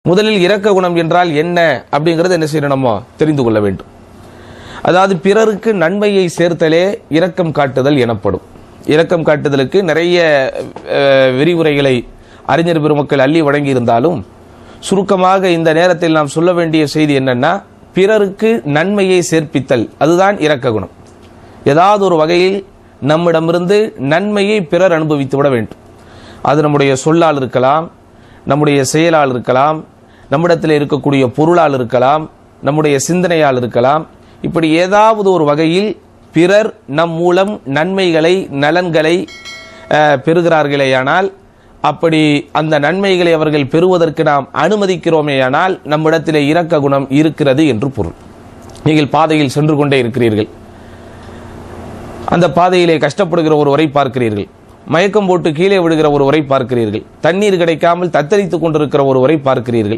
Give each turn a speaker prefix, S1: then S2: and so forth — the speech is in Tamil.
S1: முதலில் இரக்க குணம் என்றால் என்ன அப்படிங்கிறது என்ன செய்யணும், நம்ம தெரிந்து கொள்ள வேண்டும். அதாவது பிறருக்கு நன்மையை சேர்த்தலே இரக்கம் காட்டுதல் எனப்படும். இரக்கம் காட்டுதலுக்கு நிறைய விரிவுரைகளை அறிஞர் பெருமக்கள் அள்ளி வழங்கி இருந்தாலும் சுருக்கமாக இந்த நேரத்தில் நாம் சொல்ல வேண்டிய செய்தி என்னன்னா, பிறருக்கு நன்மையை சேர்ப்பித்தல், அதுதான் இரக்க குணம். ஏதாவது ஒரு வகையில் நம்மிடமிருந்து நன்மையை பிறர் அனுபவித்து விட வேண்டும். அது நம்முடைய சொல்லால் இருக்கலாம், நம்முடைய செயலால் இருக்கலாம், நம்மிடத்தில் இருக்கக்கூடிய பொருளால் இருக்கலாம், நம்முடைய சிந்தனையால் இருக்கலாம். இப்படி ஏதாவது ஒரு வகையில் பிறர் நம் மூலம் நன்மைகளை நலன்களை பெறுகிறார்களேயானால், அப்படி அந்த நன்மைகளை அவர்கள் பெறுவதற்கு நாம் அனுமதிக்கிறோமேயானால் நம்மிடத்திலே இரக்க குணம் இருக்கிறது என்று பொருள். நீங்கள் பாதையில் சென்று கொண்டே இருக்கிறீர்கள், அந்த பாதையிலே கஷ்டப்படுகிற ஒருவரை பார்க்கிறீர்கள், மயக்கம் போட்டு கீழே விடுகிற ஒருவரை பார்க்கிறீர்கள், தண்ணீர் கிடைக்காமல் தத்தளித்துக் கொண்டிருக்கிற ஒருவரை பார்க்கிறீர்கள்.